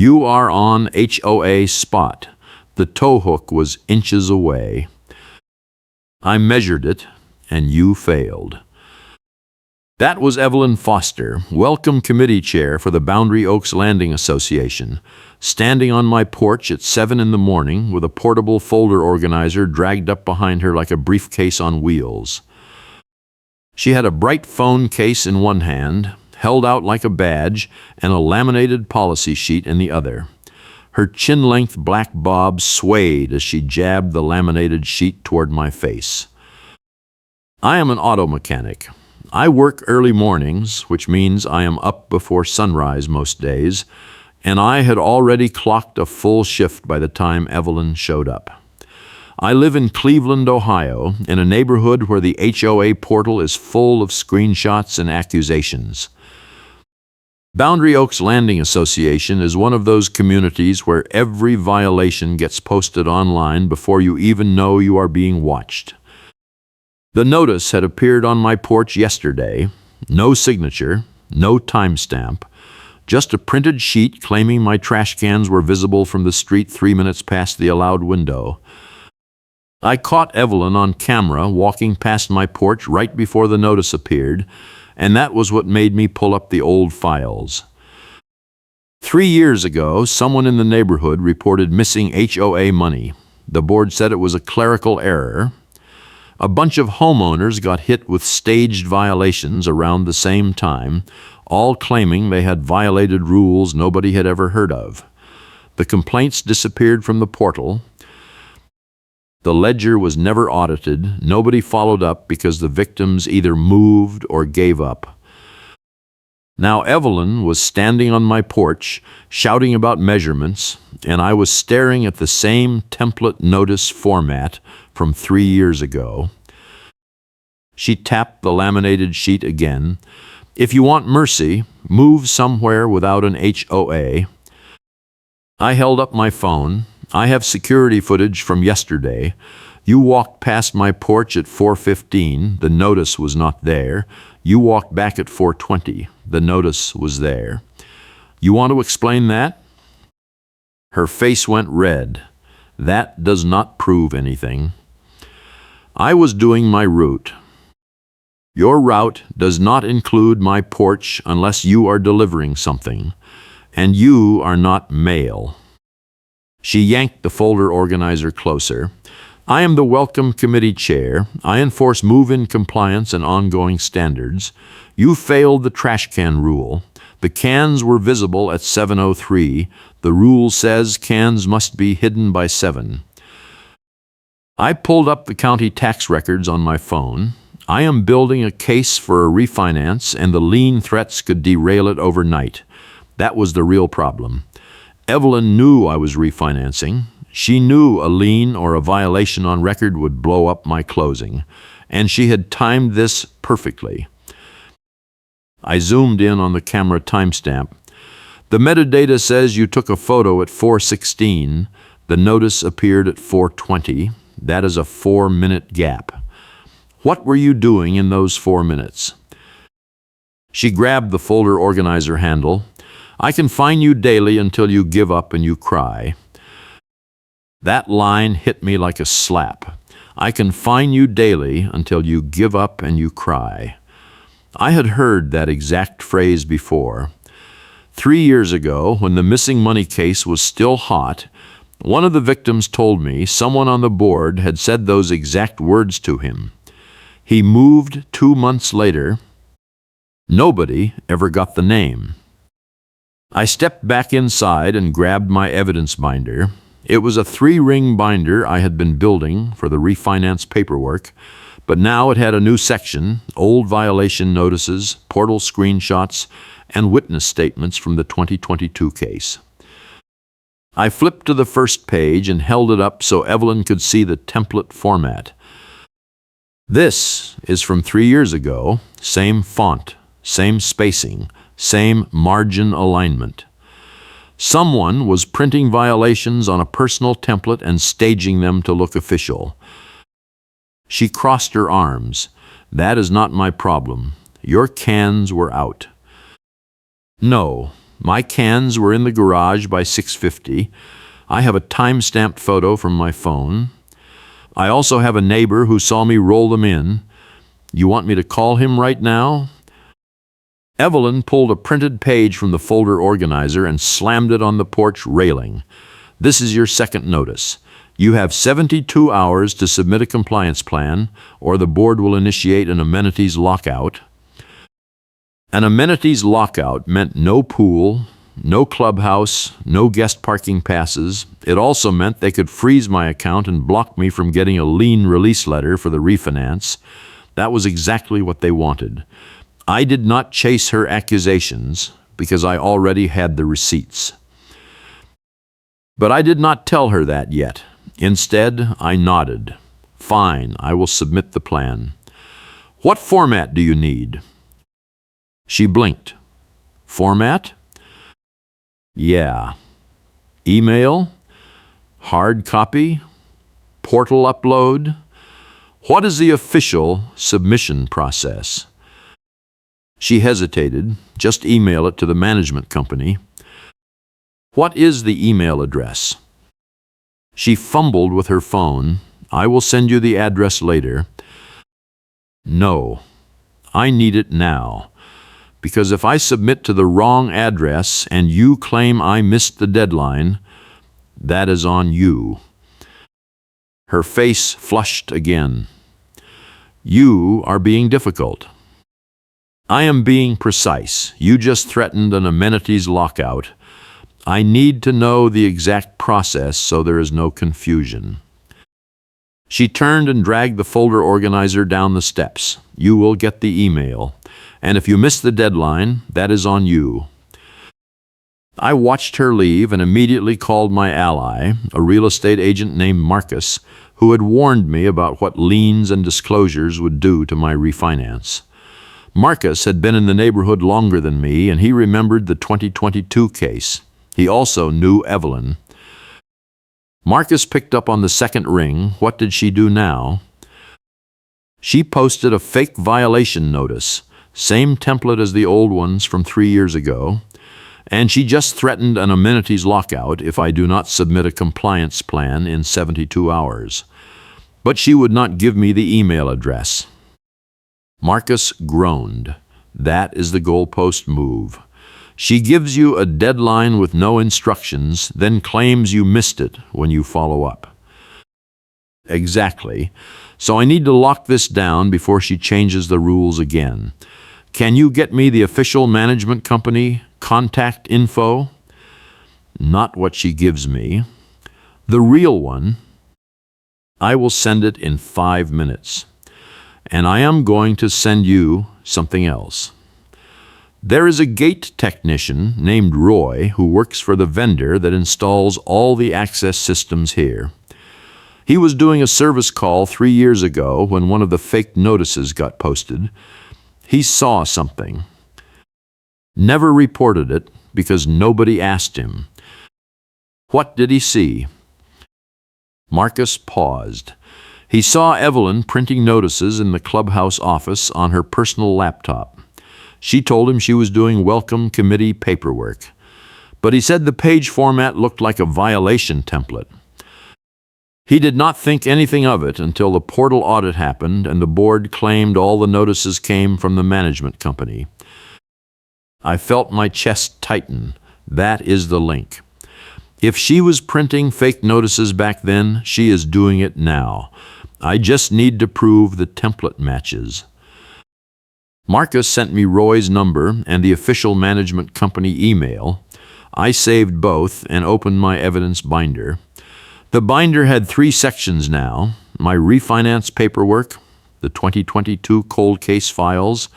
You are on HOA spot. The tow hook was inches away. I measured it, and you failed. That was Evelyn Foster, Welcome Committee Chair for the Boundary Oaks Landing Association, standing on my porch at 7 in the morning with a portable folder organizer dragged up behind her like a briefcase on wheels. She had a bright phone case in one hand, held out like a badge, and a laminated policy sheet in the other. Her chin-length black bob swayed as she jabbed the laminated sheet toward my face. I am an auto mechanic. I work early mornings, which means I am up before sunrise most days, and I had already clocked a full shift by the time Evelyn showed up. I live in Cleveland, Ohio, in a neighborhood where the HOA portal is full of screenshots and accusations. Boundary Oaks Landing Association is one of those communities where every violation gets posted online before you even know you are being watched. The notice had appeared on my porch yesterday. No signature, no timestamp, just a printed sheet claiming my trash cans were visible from the street 3 minutes past the allowed window. I caught Evelyn on camera walking past my porch right before the notice appeared, and that was what made me pull up the old files. 3 years ago, someone in the neighborhood reported missing HOA money. The board said it was a clerical error. A bunch of homeowners got hit with staged violations around the same time, all claiming they had violated rules nobody had ever heard of. The complaints disappeared from the portal. The ledger was never audited. Nobody followed up because the victims either moved or gave up. Now Evelyn was standing on my porch, shouting about measurements, and I was staring at the same template notice format from 3 years ago. She tapped the laminated sheet again. If you want mercy, move somewhere without an HOA. I held up my phone. I have security footage from yesterday. You walked past my porch at 4:15. The notice was not there. You walked back at 4:20. The notice was there. You want to explain that? Her face went red. That does not prove anything. I was doing my route. Your route does not include my porch unless you are delivering something, and you are not mail. She yanked the folder organizer closer. I am the Welcome Committee Chair. I enforce move-in compliance and ongoing standards. You failed the trash can rule. The cans were visible at 7:03. The rule says cans must be hidden by 7. I pulled up the county tax records on my phone. I am building a case for a refinance, and the lien threats could derail it overnight. That was the real problem. Evelyn knew I was refinancing. She knew a lien or a violation on record would blow up my closing, and she had timed this perfectly. I zoomed in on the camera timestamp. The metadata says you took a photo at 4:16. The notice appeared at 4:20. That is a 4-minute gap. What were you doing in those 4 minutes? She grabbed the folder organizer handle. I can fine you daily until you give up and you cry. That line hit me like a slap. I can fine you daily until you give up and you cry. I had heard that exact phrase before. 3 years ago, when the missing money case was still hot, one of the victims told me someone on the board had said those exact words to him. He moved 2 months later. Nobody ever got the name. I stepped back inside and grabbed my evidence binder. It was a 3-ring binder I had been building for the refinance paperwork, but now it had a new section, old violation notices, portal screenshots, and witness statements from the 2022 case. I flipped to the first page and held it up so Evelyn could see the template format. This is from 3 years ago, same font, same spacing, same margin alignment. Someone was printing violations on a personal template and staging them to look official. She crossed her arms. That is not my problem. Your cans were out. No, My cans were in the garage by 6:50. I have a time-stamped photo from my phone. I also have a neighbor who saw me roll them in. You want me to call him right now? Evelyn pulled a printed page from the folder organizer and slammed it on the porch railing. This is your second notice. You have 72 hours to submit a compliance plan, or the board will initiate an amenities lockout. An amenities lockout meant no pool, no clubhouse, no guest parking passes. It also meant they could freeze my account and block me from getting a lien release letter for the refinance. That was exactly what they wanted. I did not chase her accusations because I already had the receipts. But I did not tell her that yet. Instead, I nodded. Fine, I will submit the plan. What format do you need? She blinked. Format? Yeah. Email? Hard copy? Portal upload? What is the official submission process? She hesitated. Just email it to the management company. What is the email address? She fumbled with her phone. I will send you the address later. No, I need it now. Because if I submit to the wrong address and you claim I missed the deadline, that is on you. Her face flushed again. You are being difficult. I am being precise. You just threatened an amenities lockout. I need to know the exact process so there is no confusion. She turned and dragged the folder organizer down the steps. You will get the email. And if you miss the deadline, that is on you. I watched her leave and immediately called my ally, a real estate agent named Marcus, who had warned me about what liens and disclosures would do to my refinance. Marcus had been in the neighborhood longer than me, and he remembered the 2022 case. He also knew Evelyn. Marcus picked up on the second ring. What did she do now? She posted a fake violation notice, same template as the old ones from 3 years ago, and she just threatened an amenities lockout if I do not submit a compliance plan in 72 hours. But she would not give me the email address. Marcus groaned. That is the goalpost move. She gives you a deadline with no instructions, then claims you missed it when you follow up. Exactly. So I need to lock this down before she changes the rules again. Can you get me the official management company contact info? Not what she gives me. The real one. I will send it in 5 minutes. And I am going to send you something else. There is a gate technician named Roy who works for the vendor that installs all the access systems here. He was doing a service call 3 years ago when one of the fake notices got posted. He saw something. Never reported it because nobody asked him. What did he see? Marcus paused. He saw Evelyn printing notices in the clubhouse office on her personal laptop. She told him she was doing welcome committee paperwork. But he said the page format looked like a violation template. He did not think anything of it until the portal audit happened and the board claimed all the notices came from the management company. I felt my chest tighten. That is the link. If she was printing fake notices back then, she is doing it now. I just need to prove the template matches. Marcus sent me Roy's number and the official management company email. I saved both and opened my evidence binder. The binder had 3 sections now: my refinance paperwork, the 2022 cold case files,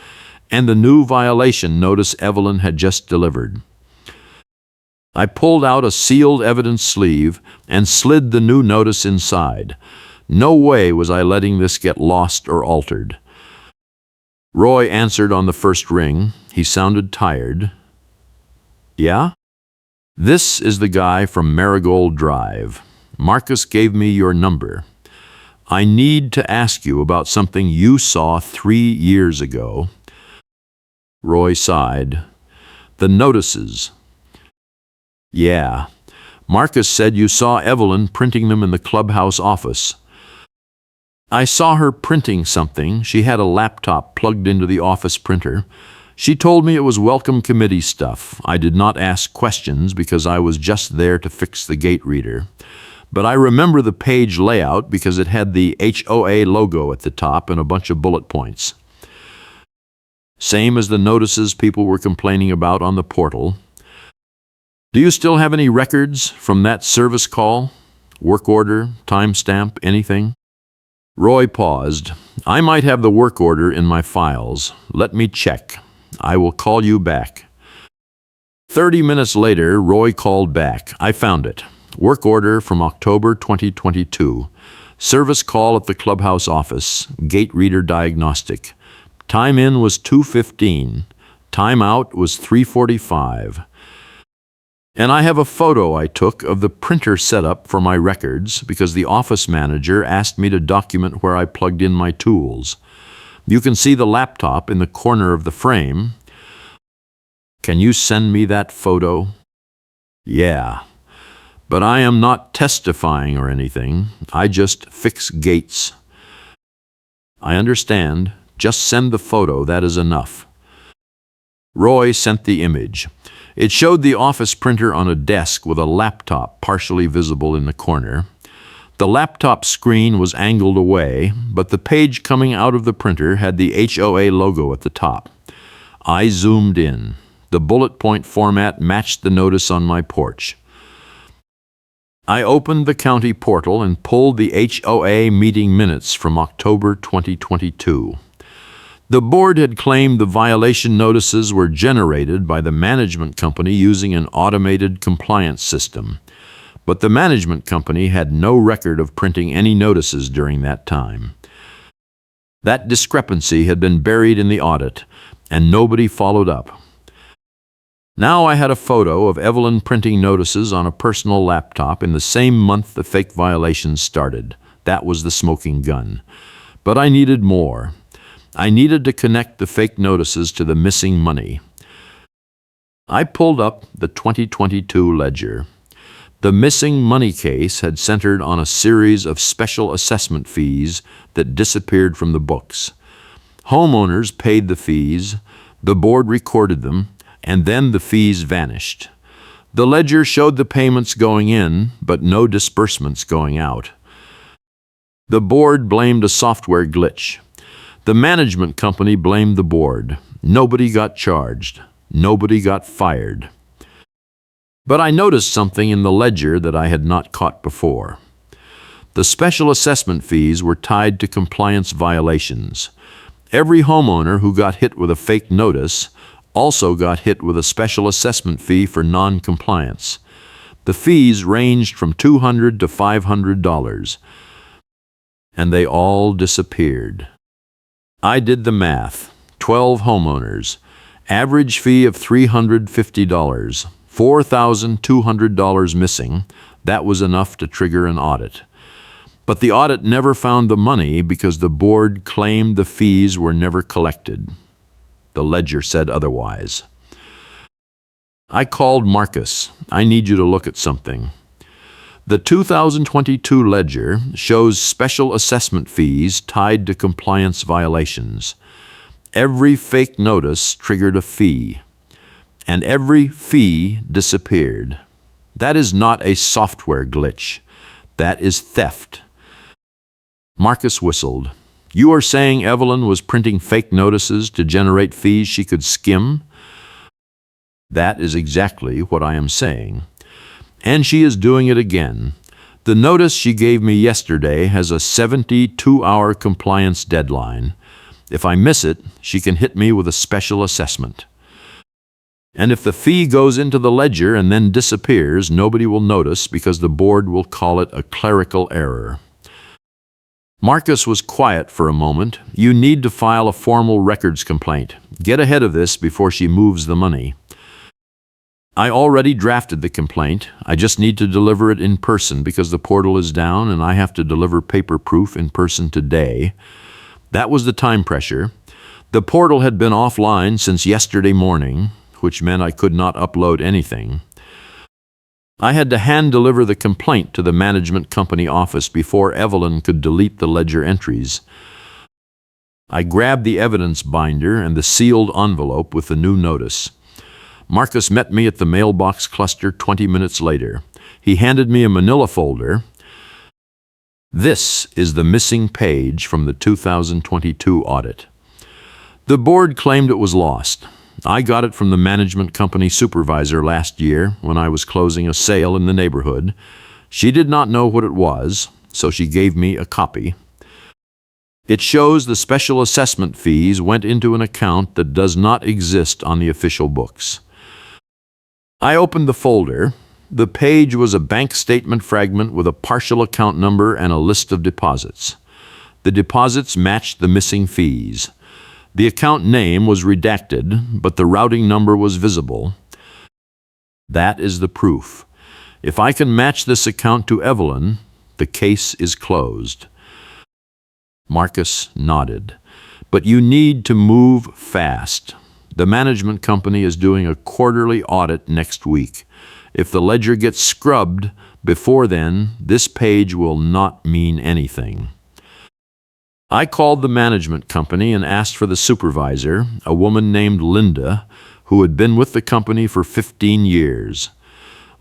and the new violation notice Evelyn had just delivered. I pulled out a sealed evidence sleeve and slid the new notice inside. No way was I letting this get lost or altered. Roy answered on the first ring. He sounded tired. Yeah? This is the guy from Marigold Drive. Marcus gave me your number. I need to ask you about something you saw 3 years ago. Roy sighed. The notices. Yeah. Marcus said you saw Evelyn printing them in the clubhouse office. I saw her printing something. She had a laptop plugged into the office printer. She told me it was welcome committee stuff. I did not ask questions because I was just there to fix the gate reader. But I remember the page layout because it had the HOA logo at the top and a bunch of bullet points. Same as the notices people were complaining about on the portal. Do you still have any records from that service call? Work order, timestamp, anything? Roy paused. I might have the work order in my files. Let me check. I will call you back. 30 minutes later, Roy called back. I found it. Work order from October 2022. Service call at the clubhouse office. Gate reader diagnostic. Time in was 2:15. Time out was 3:45. And I have a photo I took of the printer setup for my records because the office manager asked me to document where I plugged in my tools. You can see the laptop in the corner of the frame. Can you send me that photo? Yeah. But I am not testifying or anything. I just fix gates. I understand. Just send the photo. That is enough. Roy sent the image. It showed the office printer on a desk with a laptop partially visible in the corner. The laptop screen was angled away, but the page coming out of the printer had the HOA logo at the top. I zoomed in. The bullet point format matched the notice on my porch. I opened the county portal and pulled the HOA meeting minutes from October 2022. The board had claimed the violation notices were generated by the management company using an automated compliance system, but the management company had no record of printing any notices during that time. That discrepancy had been buried in the audit, and nobody followed up. Now I had a photo of Evelyn printing notices on a personal laptop in the same month the fake violations started. That was the smoking gun. But I needed more. I needed to connect the fake notices to the missing money. I pulled up the 2022 ledger. The missing money case had centered on a series of special assessment fees that disappeared from the books. Homeowners paid the fees, the board recorded them, and then the fees vanished. The ledger showed the payments going in, but no disbursements going out. The board blamed a software glitch. The management company blamed the board. Nobody got charged. Nobody got fired. But I noticed something in the ledger that I had not caught before. The special assessment fees were tied to compliance violations. Every homeowner who got hit with a fake notice also got hit with a special assessment fee for non-compliance. The fees ranged from $200 to $500, and they all disappeared. I did the math. 12 homeowners. Average fee of $350. $4,200 missing. That was enough to trigger an audit. But the audit never found the money because the board claimed the fees were never collected. The ledger said otherwise. I called Marcus. I need you to look at something. The 2022 ledger shows special assessment fees tied to compliance violations. Every fake notice triggered a fee, and every fee disappeared. That is not a software glitch. That is theft. Marcus whistled. You are saying Evelyn was printing fake notices to generate fees she could skim? That is exactly what I am saying. And she is doing it again. The notice she gave me yesterday has a 72-hour compliance deadline. If I miss it, she can hit me with a special assessment. And if the fee goes into the ledger and then disappears, nobody will notice because the board will call it a clerical error. Marcus was quiet for a moment. You need to file a formal records complaint. Get ahead of this before she moves the money. I already drafted the complaint. I just need to deliver it in person because the portal is down and I have to deliver paper proof in person today. That was the time pressure. The portal had been offline since yesterday morning, which meant I could not upload anything. I had to hand-deliver the complaint to the management company office before Evelyn could delete the ledger entries. I grabbed the evidence binder and the sealed envelope with the new notice. Marcus met me at the mailbox cluster 20 minutes later. He handed me a manila folder. This is the missing page from the 2022 audit. The board claimed it was lost. I got it from the management company supervisor last year when I was closing a sale in the neighborhood. She did not know what it was, so she gave me a copy. It shows the special assessment fees went into an account that does not exist on the official books. I opened the folder. The page was a bank statement fragment with a partial account number and a list of deposits. The deposits matched the missing fees. The account name was redacted, but the routing number was visible. That is the proof. If I can match this account to Evelyn, the case is closed. Marcus nodded. But you need to move fast. The management company is doing a quarterly audit next week. If the ledger gets scrubbed before then, this page will not mean anything. I called the management company and asked for the supervisor, a woman named Linda, who had been with the company for 15 years.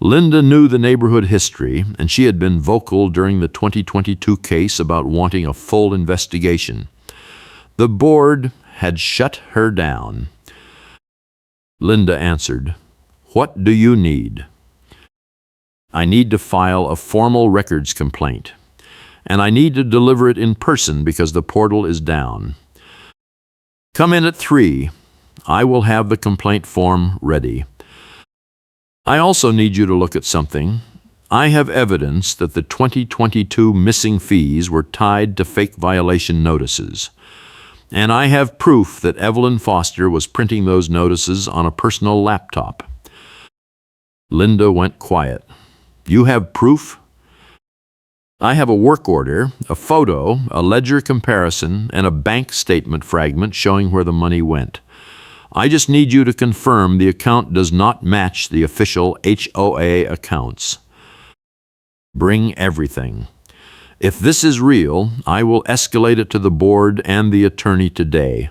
Linda knew the neighborhood history, and she had been vocal during the 2022 case about wanting a full investigation. The board had shut her down. Linda answered, "What do you need?" "I need to file a formal records complaint, and I need to deliver it in person because the portal is down. Come in at 3. I will have the complaint form ready. I also need you to look at something. I have evidence that the 2022 missing fees were tied to fake violation notices. And I have proof that Evelyn Foster was printing those notices on a personal laptop." Linda went quiet. "You have proof?" "I have a work order, a photo, a ledger comparison, and a bank statement fragment showing where the money went. I just need you to confirm the account does not match the official HOA accounts." "Bring everything. If this is real, I will escalate it to the board and the attorney today."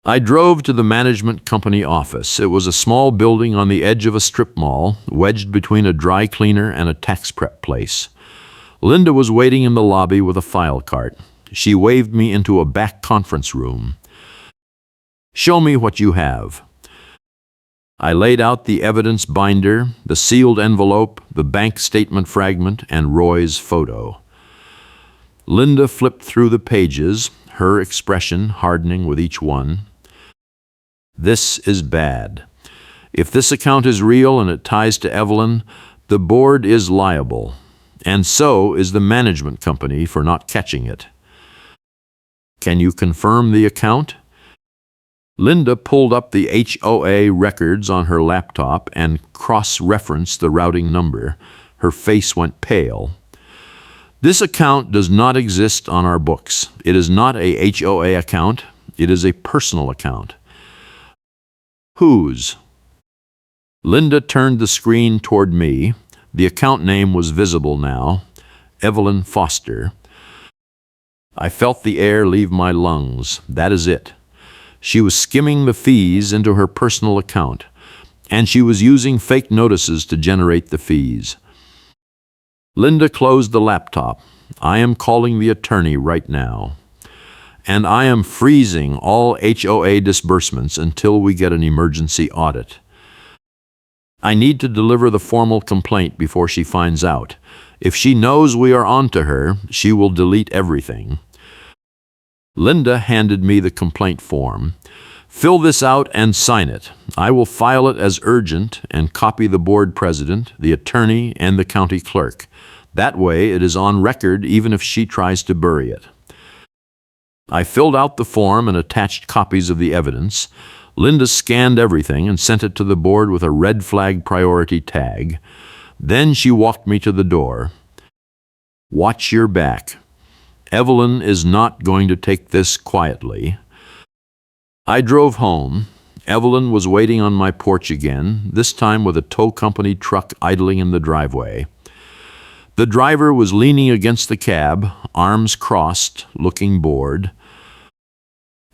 I drove to the management company office. It was a small building on the edge of a strip mall, wedged between a dry cleaner and a tax prep place. Linda was waiting in the lobby with a file cart. She waved me into a back conference room. "Show me what you have." I laid out the evidence binder, the sealed envelope, the bank statement fragment, and Roy's photo. Linda flipped through the pages, her expression hardening with each one. "This is bad. If this account is real and it ties to Evelyn, the board is liable, and so is the management company for not catching it. Can you confirm the account?" Linda pulled up the HOA records on her laptop and cross-referenced the routing number. Her face went pale. "This account does not exist on our books. It is not a HOA account. It is a personal account." "Whose?" Linda turned the screen toward me. The account name was visible now, Evelyn Foster. I felt the air leave my lungs. That is it. She was skimming the fees into her personal account, and she was using fake notices to generate the fees. Linda closed the laptop. "I am calling the attorney right now, and I am freezing all HOA disbursements until we get an emergency audit. I need to deliver the formal complaint before she finds out. If she knows we are onto her, she will delete everything." Linda handed me the complaint form. "Fill this out and sign it. I will file it as urgent and copy the board president, the attorney, and the county clerk. That way it is on record even if she tries to bury it." I filled out the form and attached copies of the evidence. Linda scanned everything and sent it to the board with a red flag priority tag. Then she walked me to the door. "Watch your back. Evelyn is not going to take this quietly." I drove home. Evelyn was waiting on my porch again, this time with a tow company truck idling in the driveway. The driver was leaning against the cab, arms crossed, looking bored.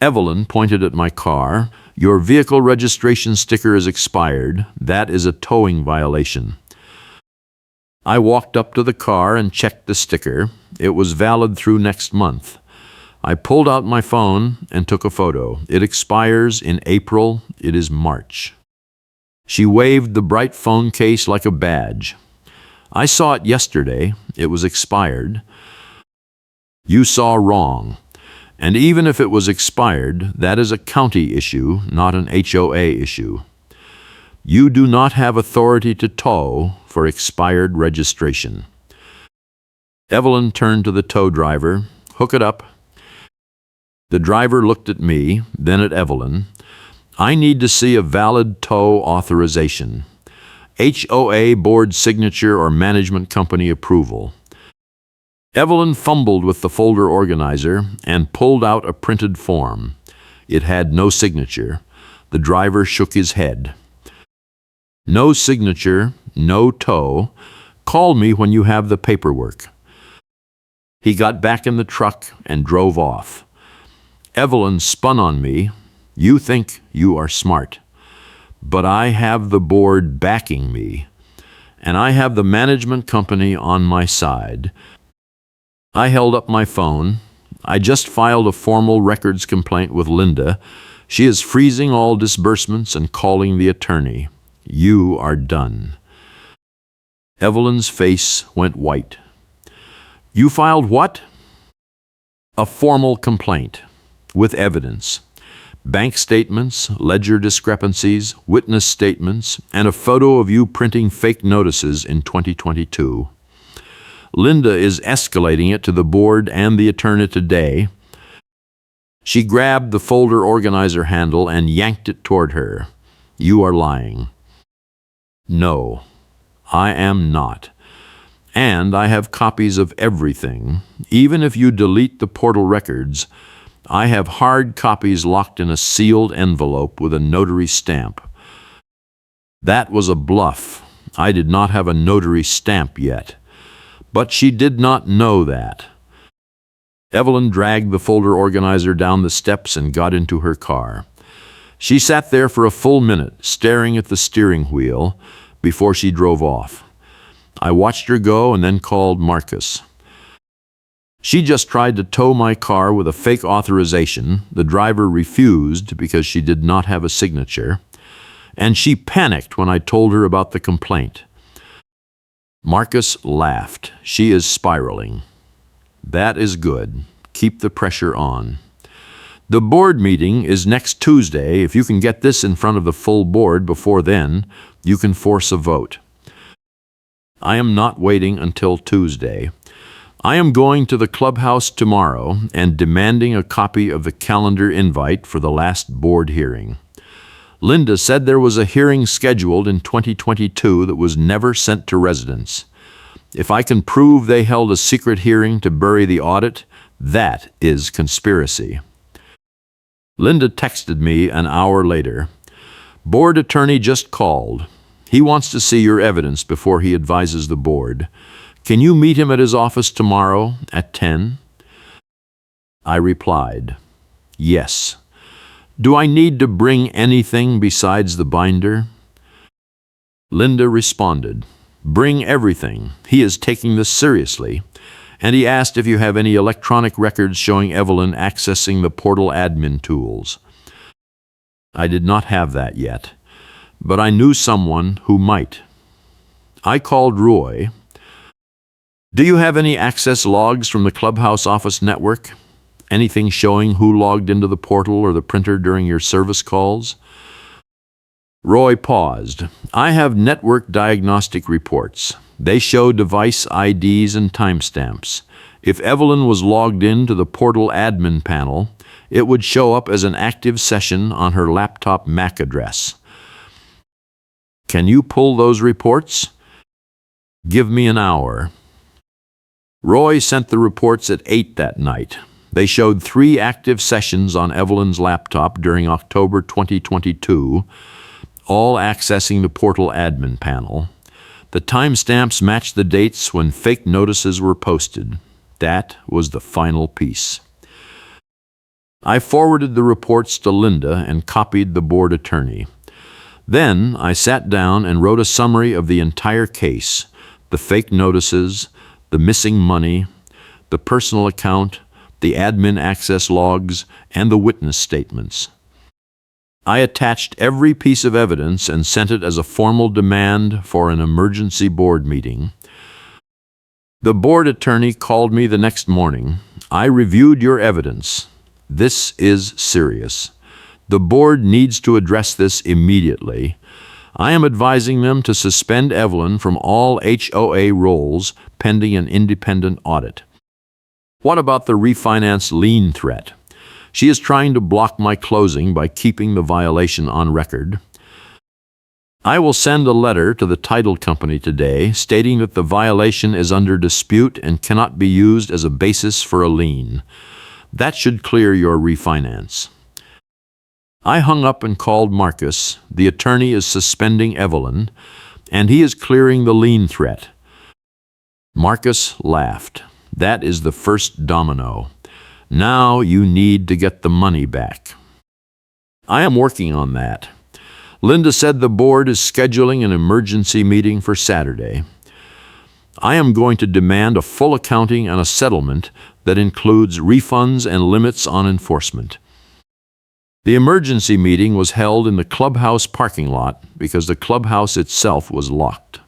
Evelyn pointed at my car. "Your vehicle registration sticker is expired. That is a towing violation." I walked up to the car and checked the sticker. It was valid through next month. I pulled out my phone and took a photo. "It expires in April. It is March." She waved the bright phone case like a badge. "I saw it yesterday. It was expired." "You saw wrong. And even if it was expired, that is a county issue, not an HOA issue. You do not have authority to tow for expired registration." Evelyn turned to the tow driver. "Hook it up." The driver looked at me, then at Evelyn. "I need to see a valid tow authorization. HOA board signature or management company approval." Evelyn fumbled with the folder organizer and pulled out a printed form. It had no signature. The driver shook his head. "No signature, no tow. Call me when you have the paperwork." He got back in the truck and drove off. Evelyn spun on me. "You think you are smart. But I have the board backing me, and I have the management company on my side." I held up my phone. "I just filed a formal records complaint with Linda. She is freezing all disbursements and calling the attorney. You are done." Evelyn's face went white. "You filed what?" "A formal complaint, with evidence. Bank statements, ledger discrepancies, witness statements, and a photo of you printing fake notices in 2022. Linda is escalating it to the board and the attorney today." She grabbed the folder organizer handle and yanked it toward her. "You are lying." "No, I am not. And I have copies of everything. Even if you delete the portal records, I have hard copies locked in a sealed envelope with a notary stamp." That was a bluff. I did not have a notary stamp yet. But she did not know that. Evelyn dragged the folder organizer down the steps and got into her car. She sat there for a full minute, staring at the steering wheel, before she drove off. I watched her go and then called Marcus. She just tried to tow my car with a fake authorization. The driver refused because she did not have a signature, and she panicked when I told her about the complaint. Marcus laughed. "She is spiraling." "That is good. Keep the pressure on." "The board meeting is next Tuesday. If you can get this in front of the full board before then, you can force a vote." "I am not waiting until Tuesday. I am going to the clubhouse tomorrow and demanding a copy of the calendar invite for the last board hearing. Linda said there was a hearing scheduled in 2022 that was never sent to residents. If I can prove they held a secret hearing to bury the audit, that is conspiracy." Linda texted me an hour later. "Board attorney just called. He wants to see your evidence before he advises the board. Can you meet him at his office tomorrow at 10? I replied, "Yes. Do I need to bring anything besides the binder?" Linda responded, "Bring everything. He is taking this seriously." And he asked if you have any electronic records showing Evelyn accessing the portal admin tools. I did not have that yet, but I knew someone who might. I called Roy. "Do you have any access logs from the Clubhouse Office network? Anything showing who logged into the portal or the printer during your service calls?" Roy paused. "I have network diagnostic reports. They show device IDs and timestamps. If Evelyn was logged in to the portal admin panel, it would show up as an active session on her laptop MAC address. Can you pull those reports? Give me an hour." Roy sent the reports at 8 that night. They showed 3 active sessions on Evelyn's laptop during October 2022, all accessing the portal admin panel. The timestamps matched the dates when fake notices were posted. That was the final piece. I forwarded the reports to Linda and copied the board attorney. Then I sat down and wrote a summary of the entire case, the fake notices, the missing money, the personal account, the admin access logs, and the witness statements. I attached every piece of evidence and sent it as a formal demand for an emergency board meeting. The board attorney called me the next morning. I reviewed your evidence. This is serious. The board needs to address this immediately. I am advising them to suspend Evelyn from all HOA roles pending an independent audit. What about the refinance lien threat? She is trying to block my closing by keeping the violation on record. I will send a letter to the title company today stating that the violation is under dispute and cannot be used as a basis for a lien. That should clear your refinance. I hung up and called Marcus. The attorney is suspending Evelyn, and he is clearing the lien threat. Marcus laughed. That is the first domino. Now you need to get the money back. I am working on that. Linda said the board is scheduling an emergency meeting for Saturday. I am going to demand a full accounting and a settlement that includes refunds and limits on enforcement. The emergency meeting was held in the clubhouse parking lot because the clubhouse itself was locked.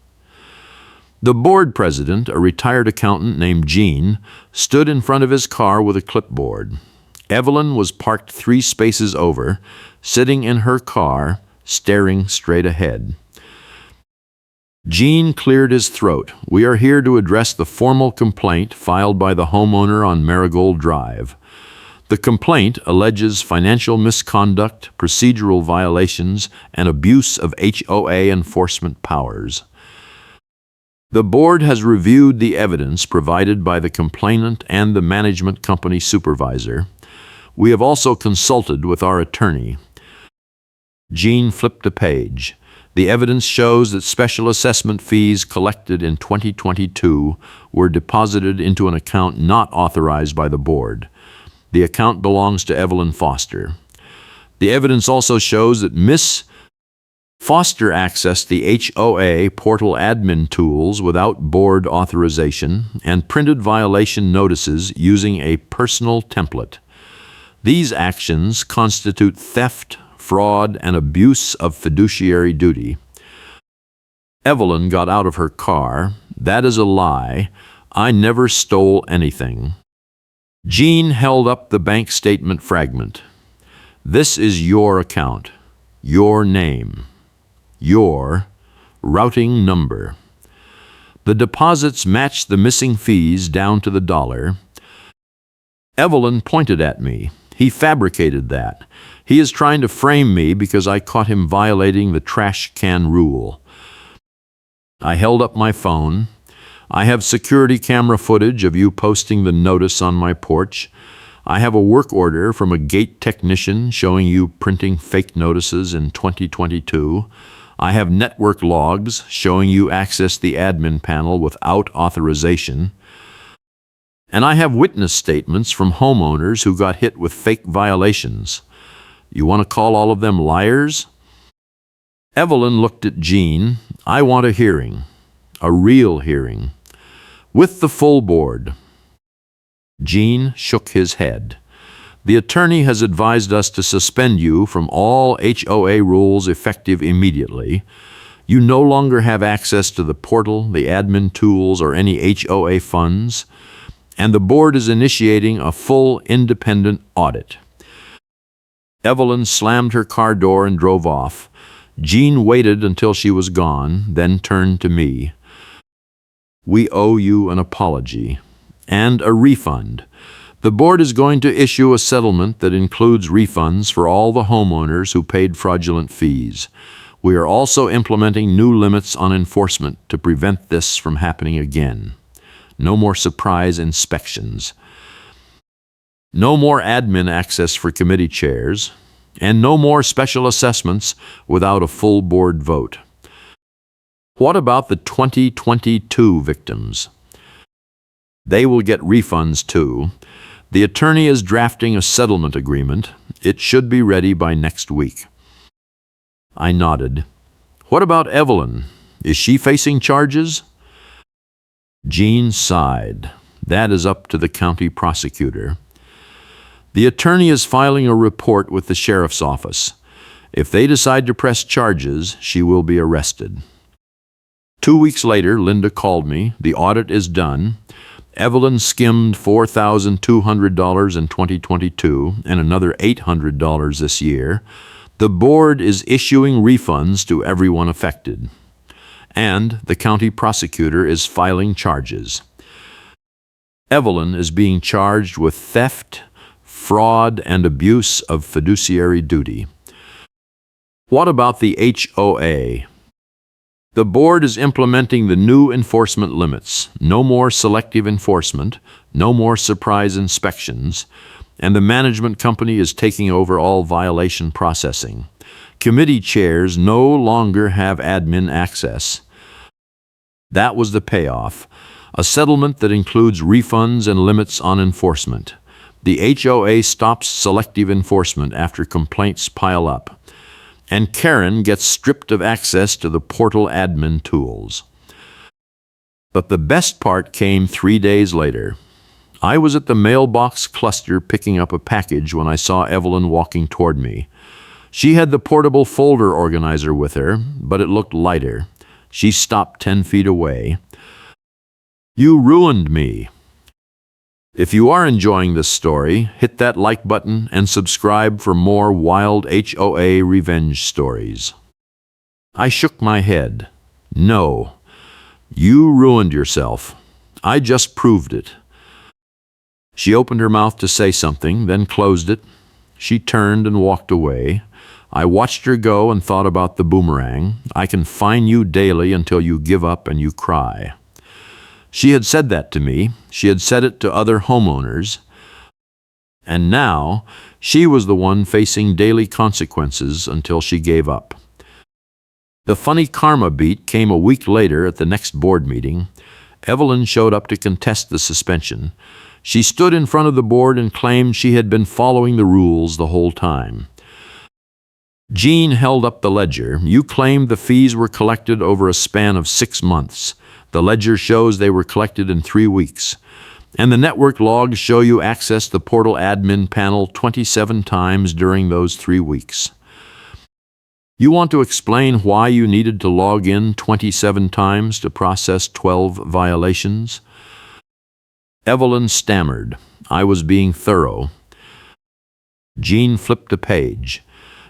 The board president, a retired accountant named Gene, stood in front of his car with a clipboard. Evelyn was parked 3 spaces over, sitting in her car, staring straight ahead. Gene cleared his throat. We are here to address the formal complaint filed by the homeowner on Marigold Drive. The complaint alleges financial misconduct, procedural violations, and abuse of HOA enforcement powers. The board has reviewed the evidence provided by the complainant and the management company supervisor. We have also consulted with our attorney. Gene flipped a page. The evidence shows that special assessment fees collected in 2022 were deposited into an account not authorized by the board. The account belongs to Evelyn Foster. The evidence also shows that Miss Foster accessed the HOA portal admin tools without board authorization and printed violation notices using a personal template. These actions constitute theft, fraud, and abuse of fiduciary duty. Evelyn got out of her car. That is a lie. I never stole anything. Gene held up the bank statement fragment. This is your account, your name, your routing number. The deposits matched the missing fees down to the dollar. Evelyn pointed at me. He fabricated that. He is trying to frame me because I caught him violating the trash can rule. I held up my phone. I have security camera footage of you posting the notice on my porch. I have a work order from a gate technician showing you printing fake notices in 2022. I have network logs showing you access the admin panel without authorization. And I have witness statements from homeowners who got hit with fake violations. You want to call all of them liars? Evelyn looked at Gene. I want a hearing, a real hearing, with the full board. Gene shook his head. The attorney has advised us to suspend you from all HOA rules effective immediately. You no longer have access to the portal, the admin tools, or any HOA funds, and the board is initiating a full independent audit. Evelyn slammed her car door and drove off. Gene waited until she was gone, then turned to me. We owe you an apology and a refund. The board is going to issue a settlement that includes refunds for all the homeowners who paid fraudulent fees. We are also implementing new limits on enforcement to prevent this from happening again. No more surprise inspections. No more admin access for committee chairs, and no more special assessments without a full board vote. What about the 2022 victims? They will get refunds too. The attorney is drafting a settlement agreement. It should be ready by next week. I nodded. What about Evelyn? Is she facing charges? Jean sighed. That is up to the county prosecutor. The attorney is filing a report with the sheriff's office. If they decide to press charges, she will be arrested. 2 weeks later, Linda called me. The audit is done. Evelyn skimmed $4,200 in 2022 and another $800 this year. The board is issuing refunds to everyone affected. And the county prosecutor is filing charges. Evelyn is being charged with theft, fraud, and abuse of fiduciary duty. What about the HOA? The board is implementing the new enforcement limits. No more selective enforcement, no more surprise inspections, and the management company is taking over all violation processing. Committee chairs no longer have admin access. That was the payoff, a settlement that includes refunds and limits on enforcement. The HOA stops selective enforcement after complaints pile up. And Karen gets stripped of access to the portal admin tools. But the best part came 3 days later. I was at the mailbox cluster picking up a package when I saw Evelyn walking toward me. She had the portable folder organizer with her, but it looked lighter. She stopped 10 feet away. You ruined me. If you are enjoying this story, hit that like button and subscribe for more wild HOA revenge stories. I shook my head. No, you ruined yourself. I just proved it. She opened her mouth to say something, then closed it. She turned and walked away. I watched her go and thought about the boomerang. I can fine you daily until you give up and you cry. She had said that to me. She had said it to other homeowners. And now, she was the one facing daily consequences until she gave up. The funny karma beat came a week later at the next board meeting. Evelyn showed up to contest the suspension. She stood in front of the board and claimed she had been following the rules the whole time. Jean held up the ledger. You claimed the fees were collected over a span of 6 months. The ledger shows they were collected in 3 weeks. And the network logs show you accessed the portal admin panel 27 times during those 3 weeks. You want to explain why you needed to log in 27 times to process 12 violations? Evelyn stammered. I was being thorough. Jean flipped a page.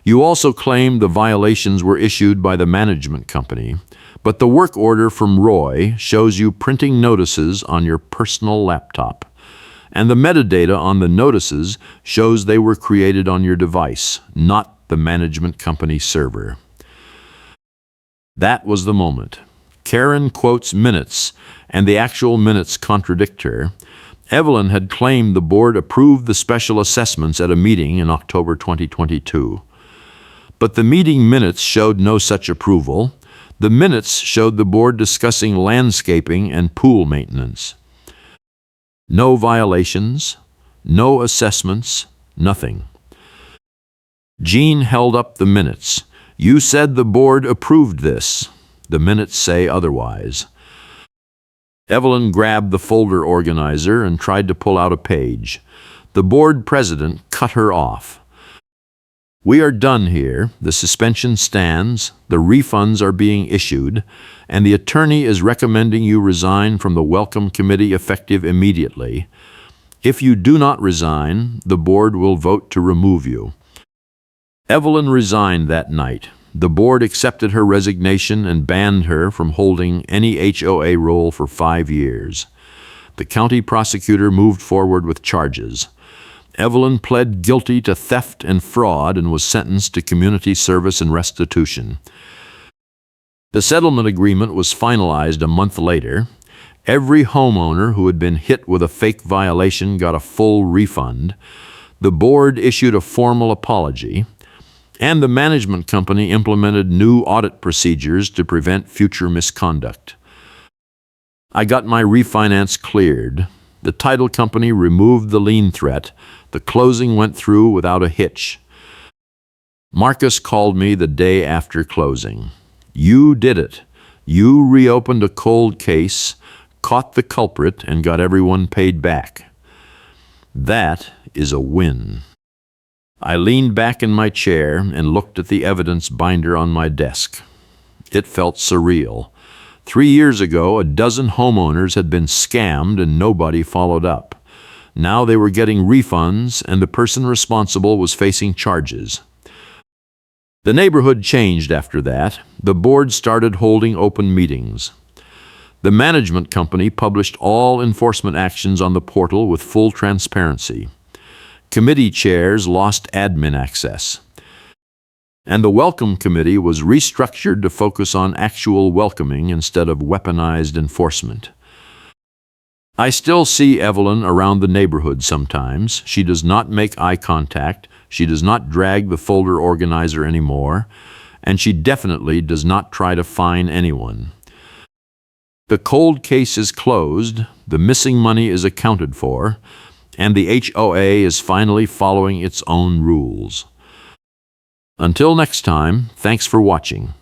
You also claimed the violations were issued by the management company, but the work order from Roy shows you printing notices on your personal laptop, and the metadata on the notices shows they were created on your device, not the management company server. That was the moment. Karen quotes minutes, and the actual minutes contradict her. Evelyn had claimed the board approved the special assessments at a meeting in October 2022. But the meeting minutes showed no such approval. The minutes showed the board discussing landscaping and pool maintenance. No violations, no assessments, nothing. Jean held up the minutes. You said the board approved this. The minutes say otherwise. Evelyn grabbed the folder organizer and tried to pull out a page. The board president cut her off. We are done here. The suspension stands, the refunds are being issued, and the attorney is recommending you resign from the Welcome Committee effective immediately. If you do not resign, the board will vote to remove you. Evelyn resigned that night. The board accepted her resignation and banned her from holding any HOA role for 5 years. The county prosecutor moved forward with charges. Evelyn pled guilty to theft and fraud and was sentenced to community service and restitution. The settlement agreement was finalized a month later. Every homeowner who had been hit with a fake violation got a full refund. The board issued a formal apology, and the management company implemented new audit procedures to prevent future misconduct. I got my refinance cleared. The title company removed the lien threat. The closing went through without a hitch. Marcus called me the day after closing. "You did it. You reopened a cold case, caught the culprit, and got everyone paid back. That is a win." I leaned back in my chair and looked at the evidence binder on my desk. It felt surreal. 3 years ago, a dozen homeowners had been scammed and nobody followed up. Now they were getting refunds and the person responsible was facing charges. The neighborhood changed after that. The board started holding open meetings. The management company published all enforcement actions on the portal with full transparency. Committee chairs lost admin access. And the welcome committee was restructured to focus on actual welcoming instead of weaponized enforcement. I still see Evelyn around the neighborhood sometimes. She does not make eye contact. She does not drag the folder organizer anymore. And she definitely does not try to fine anyone. The cold case is closed, the missing money is accounted for, and the HOA is finally following its own rules. Until next time, thanks for watching.